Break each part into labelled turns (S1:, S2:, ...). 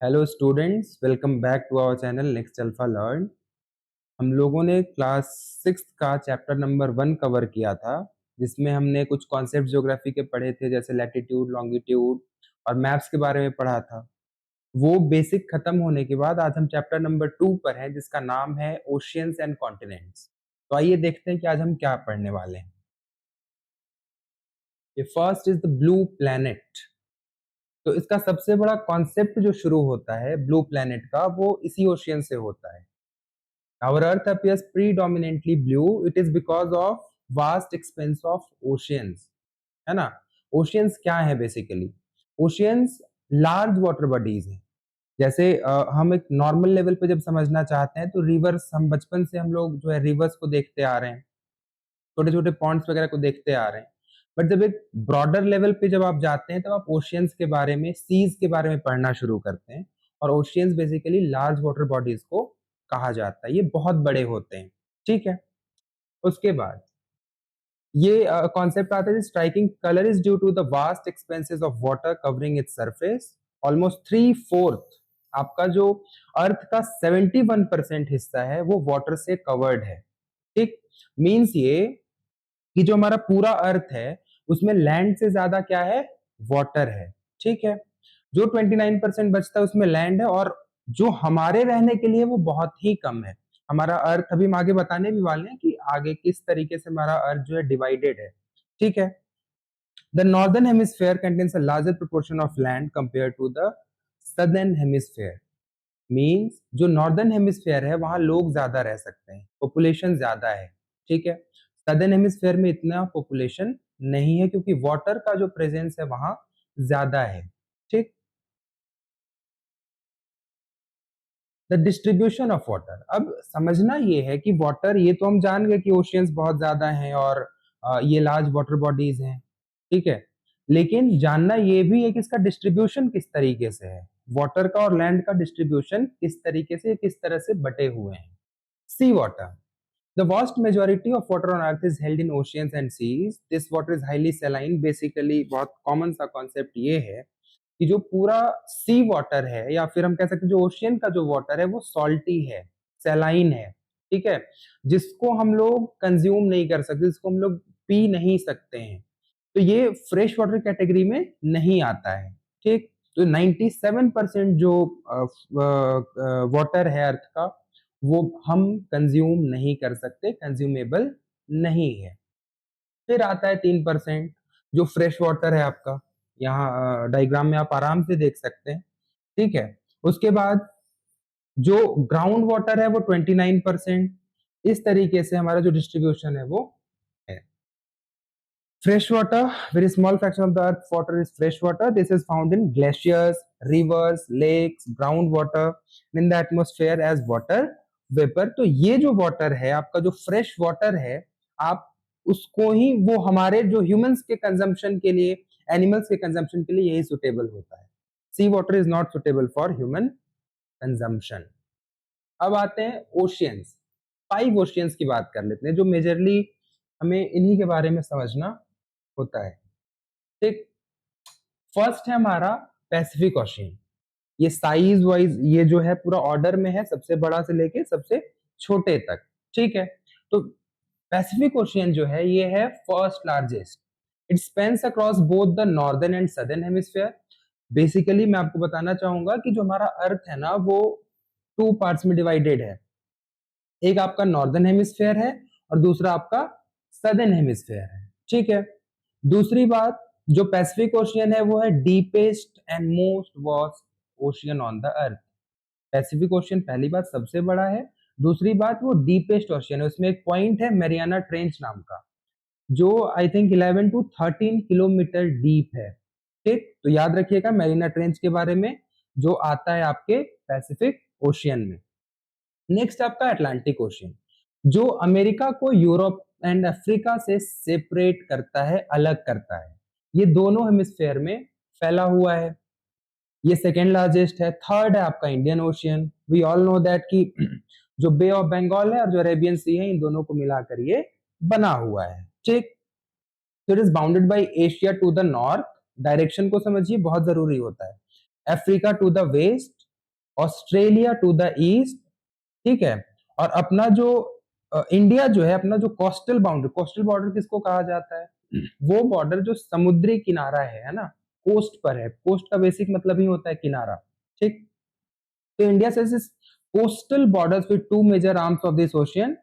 S1: Hello students, welcome back to our channel Next Alpha Learn. हम लोगों ने class six का चैप्टर नंबर 1 कवर किया था, जिसमें हमने कुछ कॉन्सेप्ट ज्योग्राफी के पढ़े थे, जैसे लैटिट्यूड, लॉन्गिट्यूड और मैप्स के बारे में पढ़ा था। वो बेसिक खत्म होने के बाद आज हम चैप्टर नंबर 2 पर हैं, जिसका नाम है ओशियंस एंड कॉन्टिनेंट्स। तो आइए देखते हैं कि आज हम क्या पढ़ने वाले हैं। ये first is the blue planet. तो इसका सबसे बड़ा कॉन्सेप्ट जो शुरू होता है ब्लू प्लैनेट का, वो इसी ओशियन से होता है। Our Earth appears predominantly blue. It is because of vast expanse of oceans. है ना? ओशियंस क्या है basically? Oceans large water bodies हैं। जैसे हम एक नॉर्मल लेवल पे जब समझना चाहते हैं तो रिवर्स, हम बचपन से हम लोग जो है रिवर्स को देखते आ रहे हैं, छोटे छोटे पॉन्ड्स वगैरह को देखते आ रहे हैं। बट जब एक ब्रॉडर लेवल पे जब आप जाते हैं तब आप ओशियंस के बारे में, सीज के बारे में पढ़ना शुरू करते हैं। और oceans basically large water bodies को कहा जाता है। ये बहुत बड़े होते हैं, ठीक है। उसके बाद ये कॉन्सेप्ट आता है, striking colour is due to the vast expenses of water covering its surface. Almost 3/4 आपका जो अर्थ का 71% हिस्सा है वो वाटर से कवर्ड है, ठीक। मीन्स ये कि जो हमारा पूरा अर्थ है उसमें लैंड से ज्यादा क्या है, वाटर है, ठीक है। जो 29% बचता है उसमें लैंड है, और जो हमारे रहने के लिए वो बहुत ही कम है। हमारा अर्थ, अभी हम आगे बताने भी वाले हैं कि आगे किस तरीके से हमारा अर्थ जो है डिवाइडेड है, ठीक है। The northern hemisphere contains a larger proportion of land compare to the southern hemisphere. Means जो नॉर्दर्न हेमिस्फेयर है वहां लोग ज्यादा रह सकते हैं, पॉपुलेशन ज्यादा है, ठीक है। सदर्न हेमिस्फेयर में इतना पॉपुलेशन नहीं है क्योंकि वाटर का जो प्रेजेंस है वहां ज्यादा है, ठीक। द डिस्ट्रीब्यूशन ऑफ वाटर, अब समझना ये है कि वाटर, ये तो हम जान गए कि ओशियंस बहुत ज्यादा हैं और ये लार्ज वाटर बॉडीज हैं, ठीक है। लेकिन जानना ये भी है कि इसका डिस्ट्रीब्यूशन किस तरीके से है, वाटर का और लैंड का डिस्ट्रीब्यूशन किस तरीके से, किस तरह से बटे हुए हैं। सी water, the vast majority of water on earth is held in oceans and seas. This water is highly saline. Basically बहुत कॉमन सा कॉन्सेप्ट ये है कि जो पूरा सी वाटर है, या फिर हम कह सकते हैं जो ओशियन का जो वाटर है वो सॉल्टी है, सैलाइन है, ठीक है। जिसको हम लोग कंज्यूम नहीं कर सकते, जिसको हम लोग पी नहीं सकते हैं। तो ये फ्रेश वाटर कैटेगरी में नहीं आता है, ठीक। तो 97% जो वाटर है अर्थ का वो हम कंज्यूम नहीं कर सकते, कंज्यूमेबल नहीं है। फिर आता है 3% जो फ्रेश वाटर है आपका, यहाँ डायग्राम में आप आराम से देख सकते हैं, ठीक है। उसके बाद जो ग्राउंड वाटर है वो 29%। इस तरीके से हमारा जो डिस्ट्रीब्यूशन है वो है। Fresh water, very small fraction of the earth's water is fresh water. This is found in glaciers, rivers, lakes, groundwater, in the atmosphere as water vapor. तो ये जो वाटर है आपका, जो फ्रेश वाटर है, आप उसको ही, वो हमारे जो ह्यूमंस के कंजम्पशन के लिए, एनिमल्स के कंजम्पशन के लिए यही सुटेबल होता है। Sea water is not suitable for human consumption. अब आते हैं ओशियंस। 5 ओशियंस की बात कर लेते हैं जो मेजरली हमें इन्हीं के बारे में समझना होता है, ठीक। फर्स्ट है हमारा पैसिफिक ओशियन। ये साइज वाइज ये जो है पूरा ऑर्डर में है, सबसे बड़ा से लेके सबसे छोटे तक, ठीक है। तो पैसिफिक ओशियन जो है ये है first largest. It spans across both the northern and southern hemisphere. Basically मैं आपको बताना चाहूंगा कि जो हमारा अर्थ है ना वो 2 पार्ट्स में डिवाइडेड है। एक आपका नॉर्दर्न हेमिस्फीयर है और दूसरा आपका सदर्न हेमिस्फीयर है, ठीक है। दूसरी बात, जो पैसिफिक ओशियन है वो है deepest and most vast ocean on the earth. Pacific ocean पहली बात सबसे बड़ा है, दूसरी बात वो डीपेस्ट ओशियन है। उसमें एक पॉइंट है मैरियाना ट्रेंच नाम का, जो I think 11 to 13 kilometre deep है, ठीक। तो याद रखिएगा मैरियाना ट्रेंच के बारे में, जो आता है आपके पैसिफिक ओशियन में। नेक्स्ट आपका अटलांटिक ओशियन, जो अमेरिका को यूरोप एंड अफ्रीका से सेपरेट करता है, अलग करता है। ये दोनों हेमिस्फेयर में फैला हुआ है। ये सेकेंड लार्जेस्ट है। थर्ड है आपका Indian ocean. We all know that कि जो बे ऑफ बंगाल है और जो अरेबियन सी है, इन दोनों को मिलाकर ये बना हुआ है, ठीक। तो it is bounded by Asia to the north, direction को समझिए, बहुत जरूरी होता है। Africa to the west Australia to the east, ठीक है। और अपना जो इंडिया जो है, अपना जो कोस्टल बाउंड्री, कोस्टल बॉर्डर किसको कहा जाता है? वो बॉर्डर जो समुद्री किनारा है ना, कोस्ट पर है। कोस्ट का बेसिक मतलब ही होता है किनारा, ठीक। तो इंडिया से coastal borders with two major arms of this ocean.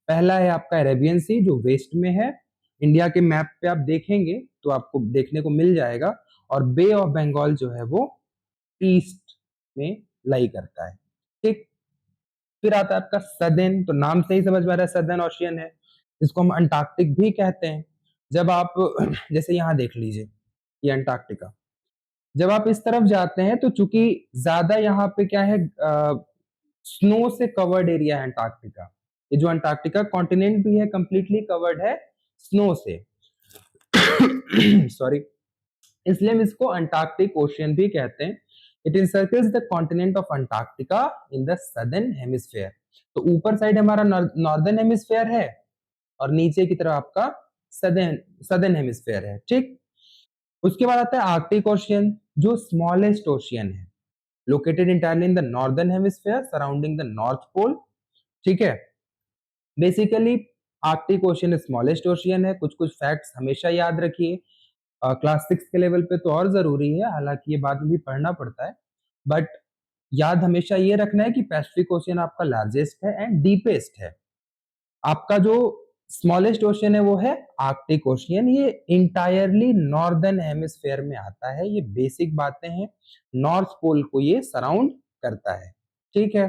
S1: पहला है आपका अरेबियन सी जो वेस्ट में है, इंडिया के मैप पे आप देखेंगे तो आपको देखने को मिल जाएगा। और बे ऑफ बंगाल जो है वो ईस्ट में लाई करता है, ठीक। फिर आता है आपका सदर्न, तो नाम से ही समझ में आ रहा है सदर्न ओशियन है, जिसको हम अंटार्कटिक भी कहते हैं। जब आप जैसे यहाँ देख लीजिए, ये अंटार्कटिका। जब आप इस तरफ जाते हैं तो चूंकि ज्यादा यहाँ पे क्या है, स्नो से कवर्ड एरिया है अंटार्कटिका। ये जो अंटार्कटिका कॉन्टिनेंट भी है कंप्लीटली कवर्ड है स्नो से। सॉरी, इसलिए हम इसको अंटार्कटिक ओशियन भी कहते हैं। It encircles the continent of Antarctica in the southern hemisphere. तो ऊपर साइड हमारा नॉर्दर्न हेमिस्फेयर है और नीचे की तरफ आपका सदर्न सदर्न हेमिस्फेयर है, ठीक। उसके बाद आता है आर्कटिक ओशियन, जो स्मॉलेस्ट ओशियन है, located entirely in the northern hemisphere surrounding the north pole, ठीक है। Basically Arctic ocean smallest ocean है। कुछ कुछ फैक्ट्स हमेशा याद रखिए, क्लास 6 के लेवल पे तो और जरूरी है, हालांकि ये बाद में भी पढ़ना पड़ता है, बट याद हमेशा ये रखना है कि पैसिफिक ओशियन आपका लार्जेस्ट है एंड डीपेस्ट है। आपका जो स्मॉलेस्ट ओशियन है वो है आर्कटिक ओशियन, ये इंटायरली नॉर्दर्न हेमिस्फेयर में आता है। ये बेसिक बातें हैं, नॉर्थ पोल को ये सराउंड करता है, ठीक है।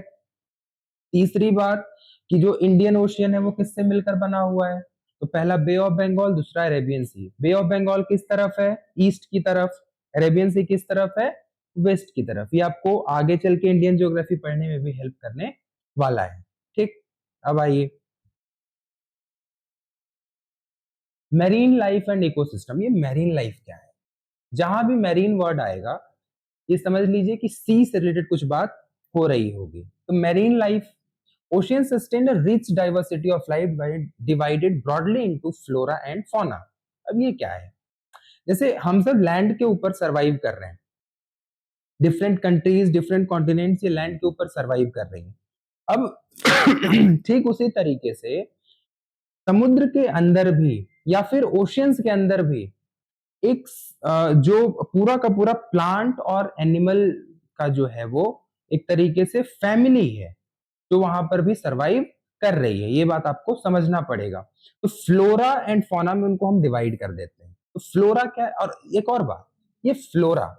S1: तीसरी बात कि जो इंडियन ओशियन है वो किससे मिलकर बना हुआ है? तो पहला बे ऑफ बंगाल, दूसरा Arabian sea. Bay of Bengal किस तरफ है? ईस्ट की तरफ। अरेबियन सी किस तरफ है? वेस्ट की तरफ। ये आपको आगे चल के इंडियन ज्योग्राफी पढ़ने में भी हेल्प करने वाला है, ठीक। अब आइए, मैरीन लाइफ एंड इकोसिस्टम। ये मैरीन लाइफ क्या है? जहां भी मैरीन वर्ड आएगा ये समझ लीजिए कि सी से रिलेटेड कुछ बात हो रही होगी। तो marine life, ocean sustain a rich diversity of life divided broadly into flora and fauna. अब ये क्या है? जैसे हम सब लैंड के ऊपर सरवाइव कर रहे हैं, डिफरेंट कंट्रीज डिफरेंट कॉन्टिनेंट्स ये लैंड के ऊपर सरवाइव कर रही हैं। अब ठीक उसी तरीके से समुद्र के अंदर भी या फिर ओशियंस के अंदर भी एक जो पूरा का पूरा प्लांट और एनिमल का जो है वो एक तरीके से फैमिली है जो वहां पर भी सरवाइव कर रही है। ये बात आपको समझना पड़ेगा। तो फ्लोरा एंड फौना में उनको हम डिवाइड कर देते हैं। तो फ्लोरा क्या है? और एक और बात, ये फ्लोरा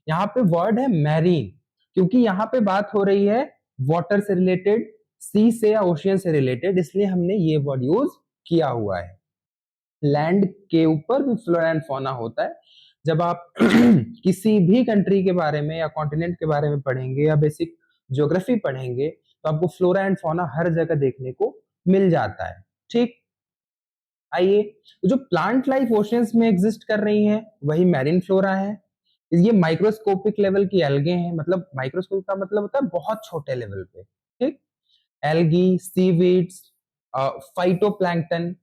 S1: यहाँ पे वर्ड है मैरीन, क्योंकि यहाँ पे बात हो रही है वाटर से रिलेटेड, सी से या ओशियन से रिलेटेड, इसलिए हमने ये वर्ड यूज किया हुआ है। लैंड के ऊपर भी फ्लोरा एंड फौना होता है। जब आप किसी भी कंट्री के बारे में या कॉन्टिनेंट के बारे में पढ़ेंगे या बेसिक ज्योग्राफी पढ़ेंगे तो आपको फ्लोरा एंड फौना हर जगह देखने को मिल जाता है, ठीक। आइए, तो जो प्लांट लाइफ ओशियंस में एग्जिस्ट कर रही है वही मैरीन फ्लोरा है। ये माइक्रोस्कोपिक लेवल की एल्गे हैं, मतलब माइक्रोस्कोपिक का मतलब होता है बहुत छोटे लेवल पे, ठीक। एल्गी, सीवीड्स, फाइटोप्लैंक्टन,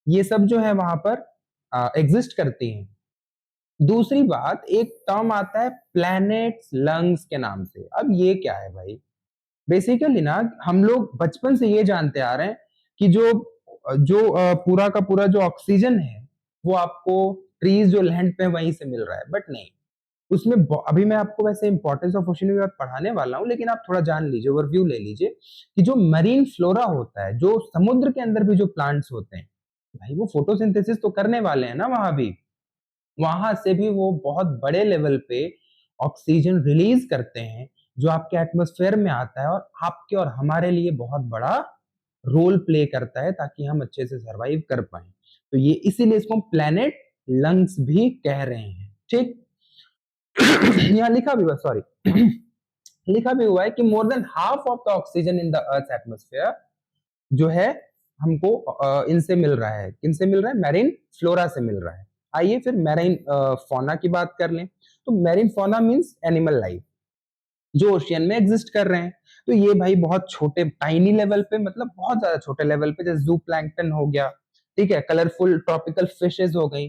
S1: ये सब जो है वहां पर एग्जिस्ट करती हैं। दूसरी बात, एक टर्म आता है प्लैनेट्स लंग्स के नाम से। अब ये क्या है भाई? बेसिकली ना हम लोग बचपन से ये जानते आ रहे हैं कि जो जो पूरा का पूरा जो ऑक्सीजन है वो आपको ट्रीज जो लैंड पे है वहीं से मिल रहा है, बट नहीं। उसमें अभी मैं आपको वैसे इंपॉर्टेंस ऑफ ओशन की बात पढ़ाने वाला हूँ, लेकिन आप थोड़ा जान लीजिए, ओवरव्यू ले लीजिए कि जो मरीन फ्लोरा होता है, जो समुद्र के अंदर भी जो प्लांट्स होते हैं भाई, वो फोटोसिंथेसिस तो करने वाले हैं ना वहां भी। वहां से भी वो बहुत बड़े लेवल पे ऑक्सीजन रिलीज करते हैं जो आपके एटमॉस्फेयर में आता है और आपके और हमारे लिए बहुत बड़ा रोल प्ले करता है ताकि हम अच्छे से सरवाइव कर पाए। तो ये इसीलिए इसको हम प्लैनेट लंग्स भी कह रहे हैं, ठीक। यहाँ लिखा भी हुआ, सॉरी, लिखा भी हुआ है कि more than half of the oxygen in the earth atmosphere जो है हमको इनसे मिल रहा है। किनसे मिल रहा है? मैरीन फ्लोरा से मिल रहा है। आइए फिर मैरीन फौना की बात कर लें। तो marine fauna means animal life जो ओशियन में एग्जिस्ट कर रहे हैं। तो ये भाई बहुत छोटे टाइनी लेवल पे, मतलब बहुत ज्यादा छोटे लेवल पे, जैसे जू प्लैंकटन हो गया, ठीक है, कलरफुल ट्रॉपिकल फिशेज हो गई।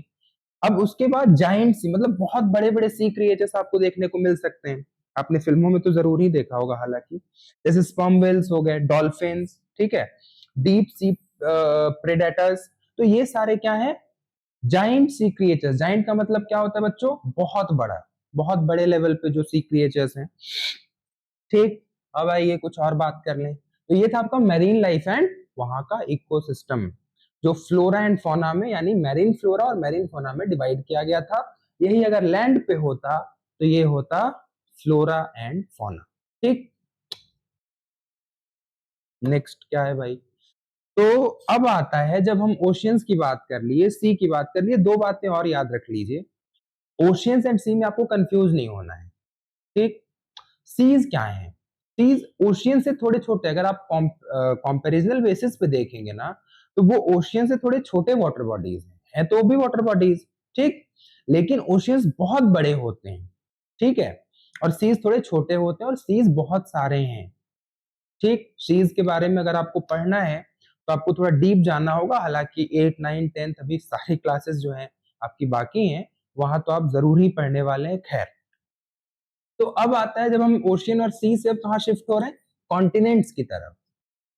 S1: अब उसके बाद जायंट सी, मतलब बहुत बड़े बड़े सी क्रिएचर्स आपको देखने को मिल सकते हैं। आपने फिल्मों में तो जरूर ही देखा होगा हालांकि, जैसे स्पर्म वेल्स हो गए, डॉल्फिन्स, ठीक है, डीप सी प्रेडेटर्स। तो ये सारे क्या है, जाइंट सी क्रिएचर्स। जाइंट का मतलब क्या होता है बच्चों, बहुत बड़ा, बहुत बड़े लेवल पे जो सी क्रिएचर्स हैं। ठीक, अब आइए कुछ और बात कर लें। तो ये था आपका मेरीन लाइफ एंड वहां का इकोसिस्टम, जो फ्लोरा एंड फौना में, यानी मेरीन फ्लोरा और मेरीन फौना में डिवाइड किया गया था। यही अगर लैंड पे होता तो ये होता फ्लोरा एंड फौना। ठीक, नेक्स्ट क्या है भाई, तो अब आता है जब हम ओशियंस की बात कर लिए, सी की बात कर लिए, दो बातें और याद रख लीजिए। ओशियंस एंड सी में आपको कंफ्यूज नहीं होना है। ठीक, सीज क्या है, सीज ओशियन से थोड़े छोटे, अगर आप कंपैरिजनल बेसिस पे देखेंगे ना, तो वो ओशियन से थोड़े छोटे वाटर बॉडीज हैं, है तो भी वाटर बॉडीज, ठीक, लेकिन ओशियंस बहुत बड़े होते हैं, ठीक है, और सीज थोड़े छोटे होते हैं, और सीज बहुत सारे हैं। ठीक, सीज के बारे में अगर आपको पढ़ना है तो आपको थोड़ा डीप जानना होगा, हालांकि 8 9 10 अभी सारी क्लासेस जो हैं आपकी बाकी हैं, वहां तो आप जरूर ही पढ़ने वाले हैं। खैर, तो अब आता है जब हम ओशियन और सी से कहाँ शिफ्ट हो रहे हैं, कॉन्टिनेंट्स की तरफ।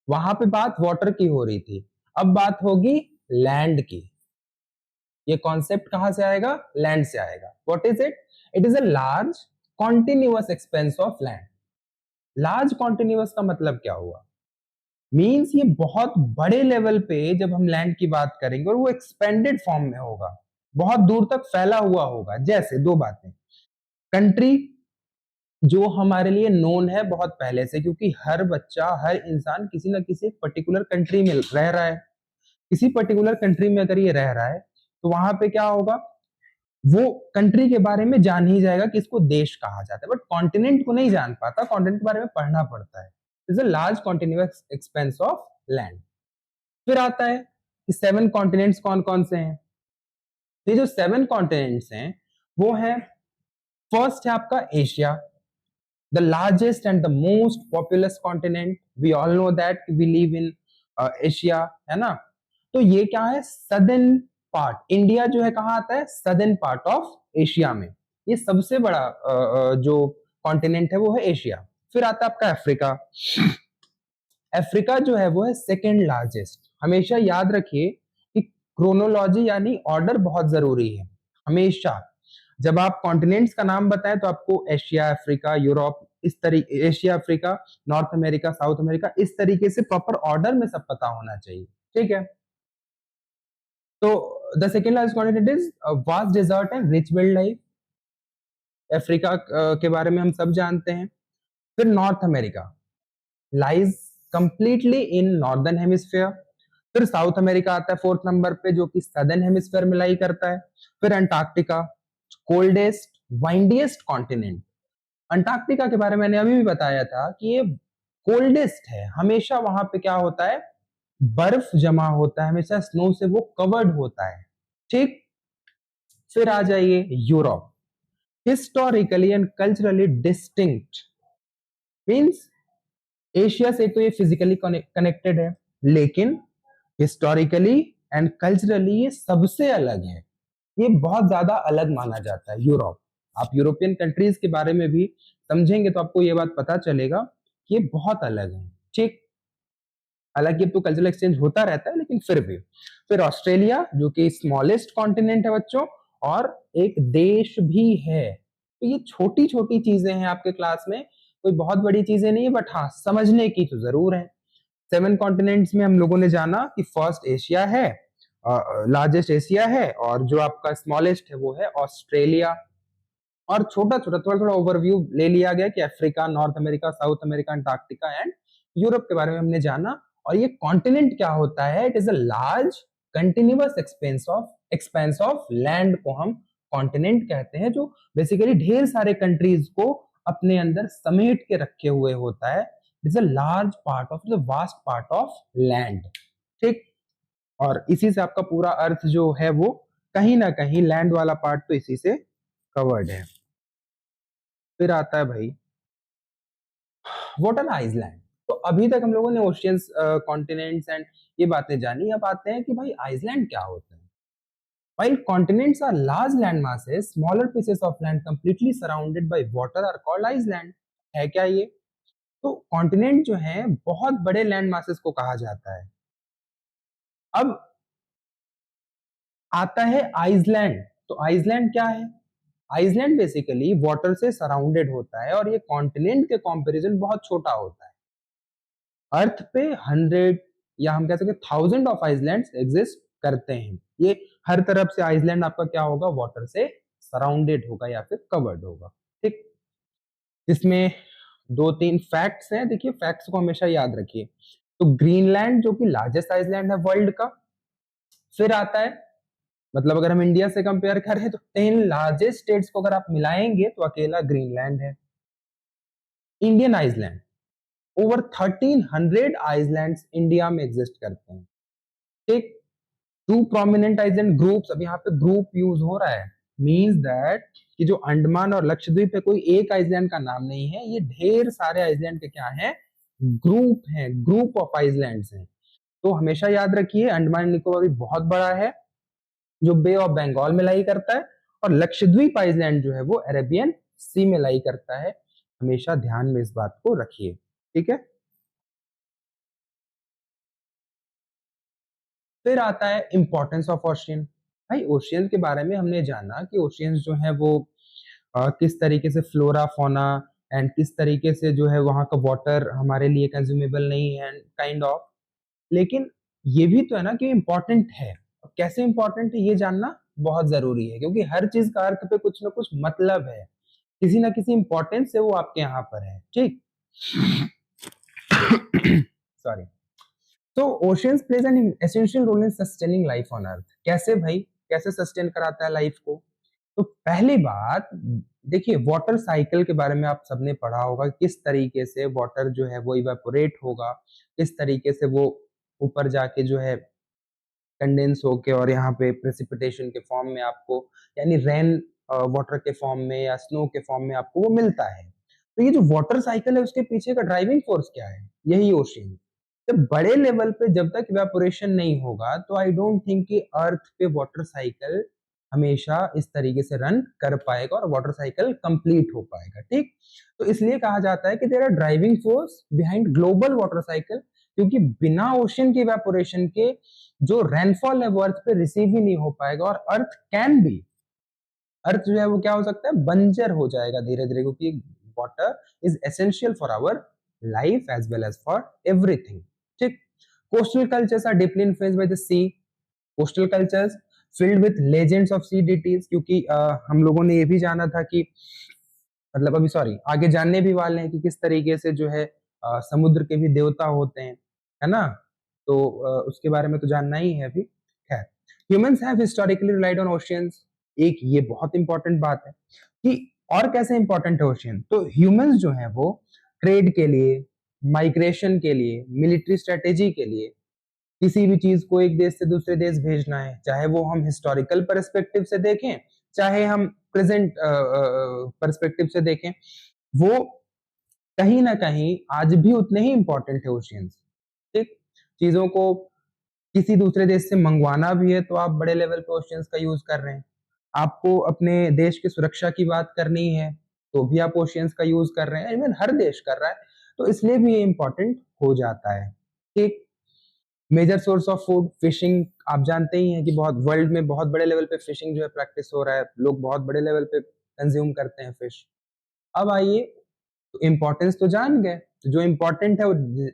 S1: वहां पे बात वाटर की हो रही थी, अब बात होगी लैंड की। ये कॉन्सेप्ट कहां से आएगा, लैंड से आएगा। What is it, it is a large continuous expense of land. Large continuous का मतलब क्या हुआ, मीन्स ये बहुत बड़े लेवल पे जब हम लैंड की बात करेंगे, और वो एक्सपेंडेड फॉर्म में होगा, बहुत दूर तक फैला हुआ होगा। जैसे दो बातें, कंट्री जो हमारे लिए नोन है बहुत पहले से, क्योंकि हर बच्चा, हर इंसान किसी ना किसी पर्टिकुलर कंट्री में रह रहा है। किसी पर्टिकुलर कंट्री में अगर ये रह रहा है तो वहां पे क्या होगा, वो कंट्री के बारे में जान ही जाएगा कि इसको देश कहा जाता है, बट कॉन्टिनेंट को नहीं जान पाता, कॉन्टिनेंट के बारे में पढ़ना पड़ता है। Is a large continuous expense of land. फिर आता है कि 7 कॉन्टिनेंट्स कौन कौन से हैं। ये जो 7 कॉन्टिनेंट्स हैं वो है, फर्स्ट है आपका Asia, the largest and the most populous continent. We all know that we live in Asia, है ना। तो ये क्या है, सदर्न पार्ट, इंडिया जो है कहाँ आता है, सदर्न पार्ट ऑफ एशिया में। ये सबसे बड़ा जो कॉन्टिनेंट है वो है एशिया। फिर आता है आपका अफ्रीका। अफ्रीका जो है वो है सेकेंड लार्जेस्ट। हमेशा याद रखिए कि क्रोनोलॉजी यानी ऑर्डर बहुत जरूरी है। हमेशा जब आप कॉन्टिनेंट्स का नाम बताएं तो आपको एशिया, अफ्रीका, यूरोप, इस तरीके, Asia, Africa, north America, south America, इस तरीके से प्रॉपर ऑर्डर में सब पता होना चाहिए। ठीक है, तो the second largest continent is vast desert and rich wild life. Africa के बारे में हम सब जानते हैं। फिर north America lies completely in northern hemisphere. फिर साउथ अमेरिका आता है फोर्थ नंबर पे, जो कि सदर्न हेमिस्फीयर में लाई करता है। फिर अंटार्कटिका, कोल्डेस्ट वाइंडिएस्ट कॉन्टिनेंट। अंटार्कटिका के बारे में मैंने अभी भी बताया था कि ये कोल्डेस्ट है, हमेशा वहां पे क्या होता है, बर्फ जमा होता है, हमेशा स्नो से वो कवर्ड होता है। ठीक, फिर आ जाइए Europe, historically and culturally distinct, means Asia से तो ये फिजिकली कनेक्टेड है, लेकिन हिस्टोरिकली एंड कल्चरली ये सबसे अलग है। ये बहुत ज्यादा अलग माना जाता है यूरोप। आप यूरोपियन कंट्रीज के बारे में भी समझेंगे तो आपको ये बात पता चलेगा कि ये बहुत अलग है। ठीक, हालांकि अब तो कल्चरल एक्सचेंज होता रहता है, लेकिन फिर भी। फिर ऑस्ट्रेलिया जो कि स्मॉलेस्ट कॉन्टिनेंट है बच्चों, और एक देश भी है। तो ये छोटी छोटी चीजें हैं आपके क्लास में, कोई बहुत बड़ी चीजें नहीं है, बट हाँ समझने की तो जरूर है। 7 कॉन्टिनेंट्स में हम लोगों ने जाना कि फर्स्ट एशिया है, लार्जेस्ट एशिया है, और जो आपका स्मॉलेस्ट है वो है ऑस्ट्रेलिया। और छोटा छोटा थोड़ा थोड़ा ओवरव्यू ले लिया गया कि Africa, north America, south America, Antarctica and Europe के बारे में हमने जाना। और ये कॉन्टिनेंट क्या होता है, it is a large continuous expense of land को हम कॉन्टिनेंट कहते हैं, जो बेसिकली ढेर सारे कंट्रीज को अपने अंदर समेट के रखे हुए होता है। It is a large part of the vast part of land. ठीक, और इसी से आपका पूरा अर्थ जो है वो कहीं ना कहीं लैंड वाला पार्ट तो इसी से कवर्ड है। फिर आता है भाई व्हाट एन आइसलैंड। तो अभी तक हम लोगों ने ओशियंस, कॉन्टिनेंट्स एंड ये बातें जानी। अब आते हैं कि भाई आइसलैंड क्या होता है। While continents are large land masses, smaller pieces of land completely surrounded by water are called island. है क्या ये? तो कॉन्टिनेंट जो है बहुत बड़े लैंड मासेस को कहा जाता है। अब आता है आइसलैंड। तो आइसलैंड क्या है? आइसलैंड बेसिकली वाटर से सराउंडेड होता है और ये कॉन्टिनेंट के कंपैरिजन बहुत छोटा होता है। अर्थ पे 100 या हम कह सकते हैं 1000 ऑफ आइसलैंड्स एग्जिस्ट करते हैं। ये हर तरफ से आइसलैंड आपका क्या होगा? वाटर से सराउंडेड होगा या फिर कवर्ड होगा। ठीक, इसमें 2-3 फैक्ट्स हैं। देखिए, फैक्ट्स को हमेशा याद रखिए। तो ग्रीनलैंड जो कि लार्जेस्ट आइसलैंड है वर्ल्ड का, फिर आता है, मतलब अगर हम इंडिया से कंपेयर करें तो 10 लार्जेस्ट स्टेट्स को अगर आप मिलाएंगे तो अकेला ग्रीनलैंड है। Indian island, over 1300 islands India में एग्जिस्ट करते हैं। ठीक, 2 प्रोमिनेंट आइसलैंड ग्रुप्स, अब यहाँ पे ग्रुप यूज हो रहा है, मींस दैट कि जो अंडमान और लक्षद्वीप पे कोई एक आइसलैंड का नाम नहीं है, ये ढेर सारे आइसलैंड के क्या है? ग्रुप हैं, ग्रुप ऑफ आइसलैंड्स हैं। तो हमेशा याद रखिए, अंडमान निकोबार भी बहुत बड़ा है जो बे ऑफ बंगाल में लाई करता है, और लक्षद्वीप आइसलैंड जो है वो अरेबियन सी में लाई करता है। हमेशा ध्यान में इस बात को रखिए। ठीक है, फिर आता है इंपॉर्टेंस ऑफ ओशियन। भाई, ओशियन के बारे में हमने जाना कि ओशियंस जो है वो किस तरीके से फ्लोरा फोना एंड किस तरीके से जो है वहां का वाटर हमारे लिए कंज्यूमेबल नहीं है, काइंड ऑफ। लेकिन ये भी तो है ना कि इम्पोर्टेंट है। कैसे इम्पोर्टेंट है ये जानना बहुत जरूरी है, क्योंकि हर चीज का अर्थ पे कुछ ना कुछ मतलब है, किसी ना किसी इंपॉर्टेंस से वो आपके यहाँ पर है। ठीक, सॉरी। तो oceans plays an essential role in sustaining life on earth. कैसे भाई, कैसे सस्टेन कराता है लाइफ को? तो पहली बात देखिए, वाटर साइकिल के बारे में आप सबने पढ़ा होगा, किस तरीके से वाटर जो है वो इवेपोरेट होगा, किस तरीके से वो ऊपर जाके जो है कंडेंस होके और यहाँ पे प्रेसिपिटेशन के फॉर्म में आपको, यानी रेन वाटर के फॉर्म में या स्नो के फॉर्म में आपको वो मिलता है। तो ये जो वाटर साइकिल है उसके पीछे का ड्राइविंग फोर्स क्या है? यही ओशियन। जब बड़े लेवल पे जब तक इवेपोरेशन नहीं होगा तो आई डोंट थिंक कि अर्थ पे वाटर साइकिल हमेशा इस तरीके से रन कर पाएगा और वाटर साइकिल कंप्लीट हो पाएगा। ठीक, तो इसलिए कहा जाता है कि there are driving force behind global water cycle, क्योंकि बिना ओशियन के इवेपोरेशन के जो रेनफॉल है वो अर्थ पे रिसीव ही नहीं हो पाएगा, और अर्थ जो है वो क्या हो सकता है? बंजर हो जाएगा धीरे धीरे, क्योंकि water is essential for our life as well as for everything. ठीक, coastal cultures are deeply influenced by the sea. Coastal cultures filled with legends of sea deities, क्योंकि हम लोगों ने ये भी जाना था कि, मतलब अभी सॉरी आगे जानने भी वाले हैं कि किस तरीके से जो है समुद्र के भी देवता होते हैं, है ना? तो उसके बारे में तो जानना ही है अभी। खैर, humans have historically relied on oceans. एक ये बहुत इंपॉर्टेंट बात है कि और कैसे इंपॉर्टेंट है ओशियन। तो ह्यूमंस जो है वो ट्रेड के लिए, माइग्रेशन के लिए, मिलिट्री स्ट्रेटेजी के लिए, किसी भी चीज को एक देश से दूसरे देश भेजना है, चाहे वो हम हिस्टोरिकल पर्सपेक्टिव से देखें, चाहे हम प्रेजेंट पर्सपेक्टिव से देखें, वो कहीं ना कहीं आज भी उतने ही इंपॉर्टेंट है ओशियंस। ठीक, चीजों को किसी दूसरे देश से मंगवाना भी है तो आप बड़े लेवल पे ओशियंस का यूज कर रहे हैं। आपको अपने देश की सुरक्षा की बात करनी है तो भी आप ओशियंस का यूज कर रहे हैं, इवन हर देश कर रहा है, तो इसलिए भी ये इंपॉर्टेंट हो जाता है। ठीक, major source of food fishing, आप जानते ही हैं कि बहुत वर्ल्ड में बहुत बड़े लेवल पे फिशिंग जो है प्रैक्टिस हो रहा है, लोग बहुत बड़े लेवल पे कंज्यूम करते हैं फिश। अब आइए, तो इम्पोर्टेंस तो जान गए, तो जो इम्पोर्टेंट है वो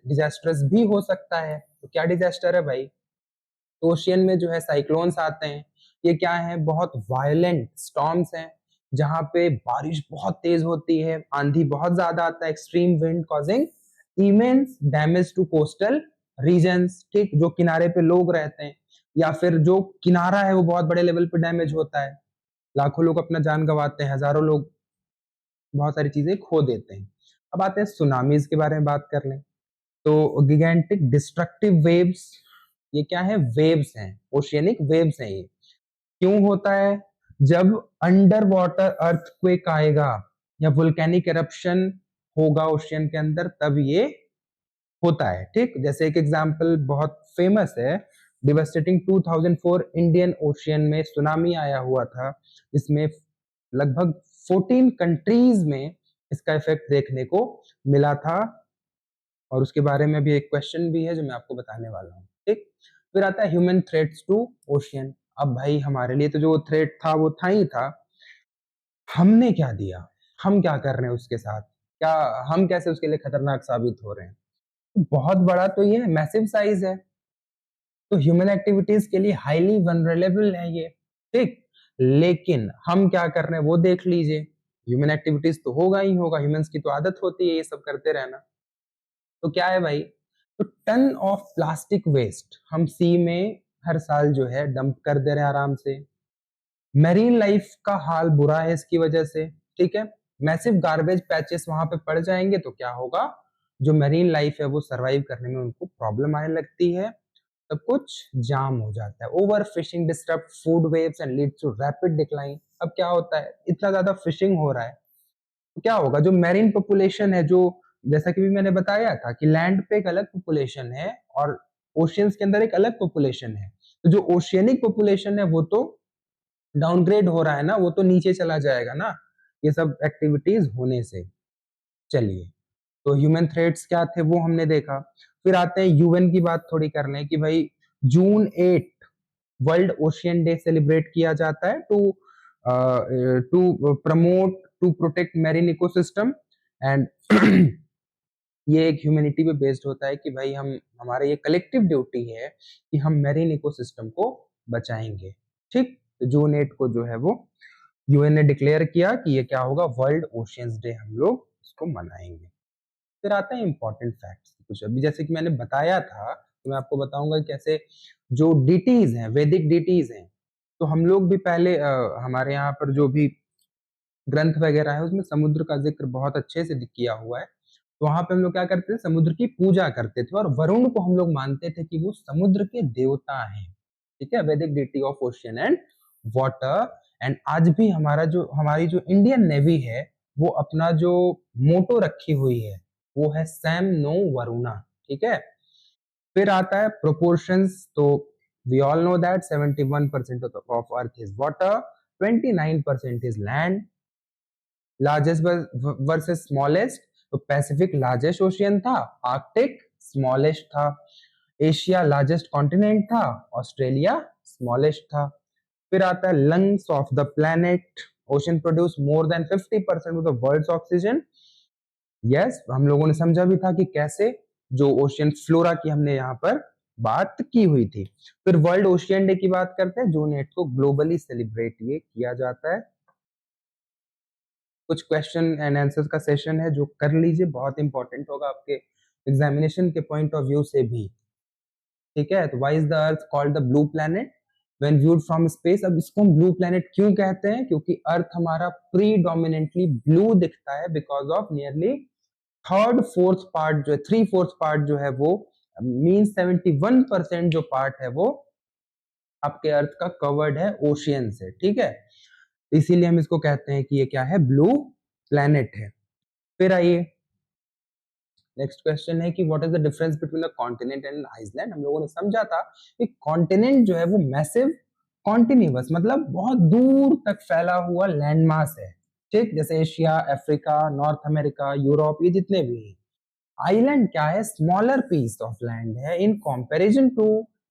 S1: डिजास्टर्स भी हो सकता है। तो क्या डिजास्टर है भाई? तो ओशियन में जो है साइक्लोन्स आते हैं। ये क्या है? बहुत वायलेंट स्टॉर्म्स हैं, जहां पे बारिश बहुत तेज होती है, आंधी बहुत ज्यादा आता है, extreme wind causing immense damage to coastal regions. ठीक, जो किनारे पे लोग रहते हैं या फिर जो किनारा है वो बहुत बड़े लेवल पे डैमेज होता है, लाखों लोग अपना जान गंवाते हैं, हजारों लोग बहुत सारी चीजें खो देते हैं। अब आते हैं सुनामीज के बारे में बात कर लें। तो गिगेंटिक डिस्ट्रक्टिव वेव्स, ये क्या है? वेव्स हैं, ओशियनिक वेव्स हैं ये। क्यों होता है? जब अंडर वाटर अर्थक्वेक आएगा या वोल्केनिक एरप्शन होगा ओशियन के अंदर, तब ये होता है। ठीक, जैसे एक एग्जांपल बहुत फेमस है, डिवास्टेटिंग 2004 इंडियन ओशियन में सुनामी आया हुआ था, इसमें लगभग 14 कंट्रीज में इसका इफेक्ट देखने को मिला था, और उसके बारे में भी एक क्वेश्चन भी है जो मैं आपको बताने वाला हूँ। ठीक, फिर आता है ह्यूमन थ्रेट्स टू ओशियन। अब भाई हमारे लिए तो जो थ्रेट था वो था ही था, हमने क्या दिया, हम क्या कर रहे हैं उसके साथ, क्या हम कैसे उसके लिए खतरनाक साबित हो रहे हैं। तो बहुत बड़ा तो ये मैसिव साइज है, तो ह्यूमन एक्टिविटीज के लिए हाईली वनरेबल है ये। ठीक, लेकिन हम क्या कर रहे हैं वो देख लीजिए। ह्यूमन एक्टिविटीज तो होगा ही होगा, ह्यूमंस की तो आदत होती है ये सब करते रहना। तो क्या है भाई, तो टन ऑफ प्लास्टिक वेस्ट हम सी में हर साल जो है डंप कर दे रहे हैं आराम से। मेरीन लाइफ का हाल बुरा है इसकी वजह से। ठीक है, मैसिव गार्बेज पैचेस वहां पे पड़ जाएंगे तो क्या होगा, जो मेरीन लाइफ है वो सरवाइव करने में उनको प्रॉब्लम आने लगती है, सब कुछ जाम हो जाता है। Over fishing disturb food waves and leads to rapid decline. अब क्या होता है, इतना ज्यादा फिशिंग हो रहा है तो क्या होगा, जो मैरीन पॉपुलेशन है, जो जैसा कि भी मैंने बताया था कि लैंड पे एक अलग पॉपुलेशन है और ओशियंस के अंदर एक अलग पॉपुलेशन है, तो जो ओशियनिक पॉपुलेशन है वो तो डाउनग्रेड हो रहा है ना, वो तो नीचे चला जाएगा ना ये सब एक्टिविटीज होने से। चलिए, तो ह्यूमन थ्रेट्स क्या थे वो हमने देखा। फिर आते हैं यूएन की बात थोड़ी कर लें कि भाई June 8 world ocean day celebrate किया जाता है to to promote to protect marine ecosystem and ये एक ह्यूमैनिटी पे बेस्ड होता है कि भाई हम, हमारा ये कलेक्टिव ड्यूटी है कि हम मैरीन इकोसिस्टम को बचाएंगे। ठीक, तो जून 8 को जो है वो यूएन ने डिक्लेयर किया कि ये क्या होगा, वर्ल्ड ओशियंस डे हम लोग इसको मनाएंगे। फिर आते हैं इंपॉर्टेंट फैक्ट्स कुछ, अभी जैसे कि मैंने बताया था तो मैं आपको बताऊंगा कैसे जो डीटीज हैं, वैदिक डीटीज हैं, तो हम लोग भी पहले हमारे यहाँ पर जो भी ग्रंथ वगैरह है उसमें समुद्र का जिक्र बहुत अच्छे से किया हुआ है। तो वहां पे हम लोग क्या करते थे, समुद्र की पूजा करते थे और वरुण को हम लोग मानते थे कि वो समुद्र के देवता हैं। ठीक है, Vedic deity of ocean and water. And आज भी हमारा जो, हमारी जो इंडियन नेवी है वो अपना जो मोटो रखी हुई है वो है सैम नो वरुणा। ठीक है, फिर आता है प्रोपोर्शंस। तो we all know that 71% of earth is water, 29% is land. Largest versus smallest, तो पैसिफिक लार्जेस्ट ओशियन था, आर्कटिक स्मॉलेस्ट था, एशिया लार्जेस्ट कॉन्टिनेंट था, ऑस्ट्रेलिया स्मॉलेस्ट था। फिर आता है lungs of the planet, ocean produce more than 50% of the world's oxygen. Yes, हम लोगों ने समझा भी था कि कैसे, जो ओशियन फ्लोरा की हमने यहाँ पर बात की हुई थी। फिर वर्ल्ड ओशियन डे की बात करते हैं, जून 8 को ग्लोबली सेलिब्रेट ये किया जाता है। कुछ क्वेश्चन एंड आंसर्स का सेशन है जो कर लीजिए, बहुत इंपॉर्टेंट होगा आपके एग्जामिनेशन के पॉइंट ऑफ व्यू से भी। ठीक है, तो why is the earth called the blue planet when viewed from space. अब इसको हम ब्लू प्लैनेट क्यों कहते हैं, क्योंकि अर्थ हमारा प्रीडोमिनेंटली ब्लू दिखता है because of nearly third fourth part जो है, 3/4 पार्ट जो है वो मीन 71% जो पार्ट है वो आपके अर्थ का कवर्ड है ओशियन से। ठीक है, इसीलिए हम इसको कहते हैं कि ये क्या है, ब्लू प्लैनेट है। फिर आइए, नेक्स्ट क्वेश्चन है कि what is the difference between a continent and island. हम लोगों ने समझा था कि कॉन्टिनेंट जो है वो मैसिव कॉन्टिन्यूअस, मतलब बहुत दूर तक फैला हुआ लैंडमास है। ठीक, जैसे Asia, Africa, north America, Europe, ये जितने भी हैं। आइलैंड क्या है, स्मॉलर पीस ऑफ लैंड है इन कंपैरिजन टू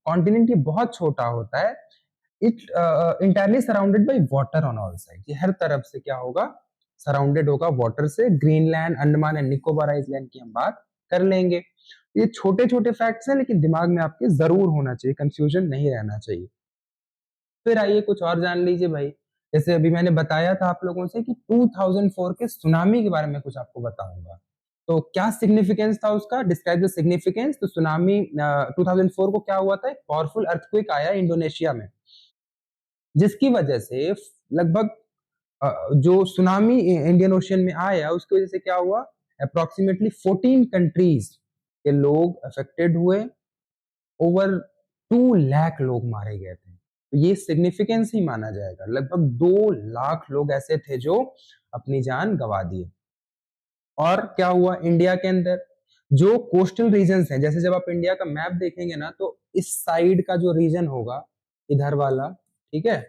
S1: कॉन्टिनेंट, ये बहुत छोटा होता है। It entirely surrounded by water on all side, ये हर तरफ से क्या होगा, सराउंडेड होगा वाटर से। Greenland, Andaman and Nicobar island की हम बात कर लेंगे। ये छोटे छोटे फैक्ट्स हैं लेकिन दिमाग में आपके जरूर होना चाहिए, कंफ्यूजन नहीं रहना चाहिए। फिर आइए कुछ और जान लीजिए भाई, जैसे अभी मैंने बताया था आप लोगों से कि 2004 के सुनामी के बारे में कुछ आपको बताऊंगा। तो क्या सिग्निफिकेंस था उसका, डिस्क्राइब द सिग्निफिकेंस। तो सुनामी 2004 को क्या हुआ था, एक पावरफुल अर्थक्वेक आया इंडोनेशिया में, जिसकी वजह से लगभग जो सुनामी इंडियन ओशियन में आया उसकी वजह से क्या हुआ, अप्रोक्सीमेटली 14 कंट्रीज के लोग अफेक्टेड हुए, ओवर 2 लाख लोग मारे गए थे। तो ये सिग्निफिकेंस ही माना जाएगा, लगभग 2 लाख लोग ऐसे थे जो अपनी जान गंवा दिए। और क्या हुआ इंडिया के अंदर, जो कोस्टल रीजन्स हैं, जैसे जब आप इंडिया का मैप देखेंगे ना, तो इस साइड का जो रीजन होगा, इधर वाला, ठीक है,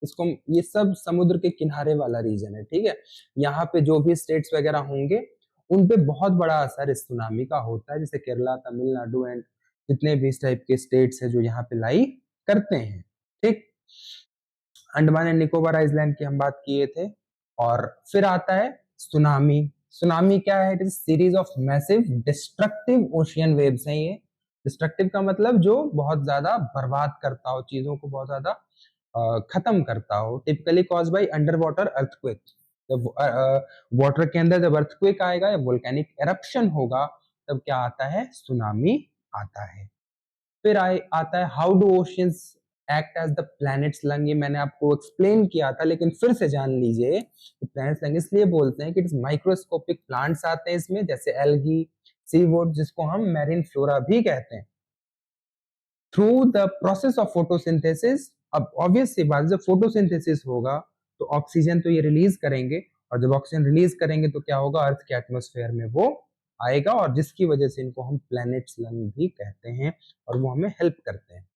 S1: इसको, ये सब समुद्र के किनारे वाला रीजन है, ठीक है। यहाँ पे जो भी स्टेट्स वगैरह होंगे, उन पे बहुत बड़ा असर इस सुनामी का होता है, जैसे केरला, तमिलनाडु एंड जितने भी इस टाइप के स्टेट्स है जो यहाँ पे लाई करते हैं, ठीक। अंडमान एंड निकोबार आइलैंड की हम बात किए थे। और फिर आता है सुनामी। सुनामी क्या है? It is series of massive destructive ocean waves हैं ये। डिस्ट्रक्टिव का मतलब जो बहुत ज्यादा बर्बाद करता हो, चीजों को बहुत ज्यादा खत्म करता हो। Typically cause by under water earthquake. जब वाटर के अंदर जब अर्थक्वेक आएगा या वोल्केनिक एरप्शन होगा, तब क्या आता है? सुनामी आता है। फिर आता है how do oceans act as the planet's lung. ये मैंने आपको एक्सप्लेन किया था, लेकिन फिर से जान लीजिए। प्लैनेट्स लंग इसलिए बोलते हैं कि इट्स माइक्रोस्कोपिक प्लांट्स आते हैं इसमें, जैसे एल्गी, सीवुड, जिसको हम मैरीन फ्लोरा भी कहते हैं। Through the process of photosynthesis, अब ऑब्वियस सी बात है, जब फोटोसिंथेसिस होगा तो ऑक्सीजन तो ये रिलीज करेंगे, और जब ऑक्सीजन रिलीज करेंगे तो क्या होगा? अर्थ के एटमॉस्फेयर में वो आएगा, और जिसकी वजह से इनको हम प्लैनेट्स लंग भी कहते हैं, और वो हमें हेल्प करते हैं।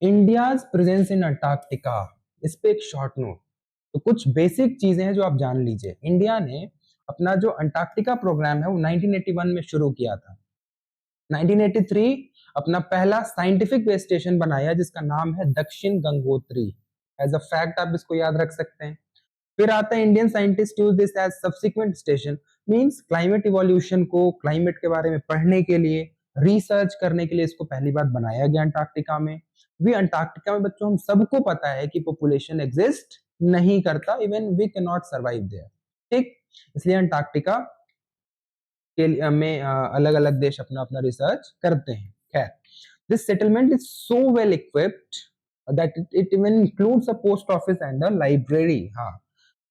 S1: इंडियाज प्रेजेंस इन अंटार्कटिका, इस पे एक शॉर्ट नोट। तो कुछ बेसिक चीजें हैं जो आप जान लीजिए। इंडिया ने अपना जो अंटार्कटिका प्रोग्राम है वो 1981 में शुरू किया था। 1983 अपना पहला साइंटिफिक बेस स्टेशन बनाया, जिसका नाम है दक्षिण गंगोत्री। एज अ फैक्ट आप इसको याद रख सकते हैं। फिर आता है Indian scientist use this as subsequent station, means climate evolution को, क्लाइमेट के बारे में पढ़ने के लिए, रिसर्च करने के लिए इसको पहली बार बनाया गया अंटार्कटिका में। भी अंटार्कटिका में बच्चों हम सबको पता है कि पॉपुलेशन एग्जिस्ट नहीं करता, even we can not survive there, ठीक। इसलिए अंटार्कटिका के लिए में अलग अलग देश अपना अपना रिसर्च करते हैं। खैर, this settlement is so well equipped that it even includes a post office and a library. हाँ,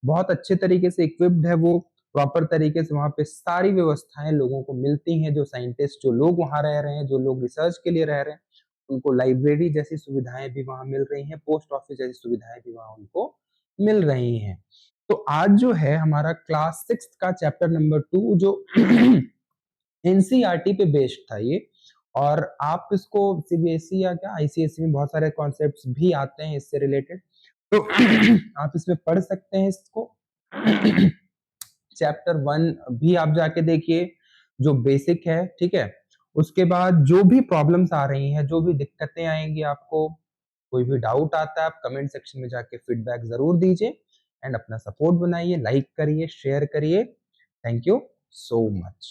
S1: बहुत अच्छे तरीके से इक्विप्ड है वो, प्रॉपर तरीके से वहां पे सारी व्यवस्थाएं लोगों को मिलती हैं। जो साइंटिस्ट, जो लोग वहां रह रहे हैं, जो लोग रिसर्च के लिए रह रहे हैं, उनको लाइब्रेरी जैसी सुविधाएं भी वहां मिल रही हैं, पोस्ट ऑफिस जैसी सुविधाएं भी वहां उनको मिल रही हैं। तो आज जो है हमारा क्लास 6 का चैप्टर नंबर 2, जो एनसीईआरटी पे बेस्ड था ये, और आप इसको सीबीएसई या क्या आईसीएसई में बहुत सारे कॉन्सेप्ट्स भी आते हैं इससे रिलेटेड, तो आप इसमें पढ़ सकते हैं इसको। चैप्टर 1 भी आप जाके देखिए, जो बेसिक है, ठीक है। उसके बाद जो भी प्रॉब्लम्स आ रही हैं, जो भी दिक्कतें आएंगी आपको, कोई भी डाउट आता है, आप कमेंट सेक्शन में जाके फीडबैक जरूर दीजिए, एंड अपना सपोर्ट बनाइए, लाइक करिए, शेयर करिए। Thank you so much.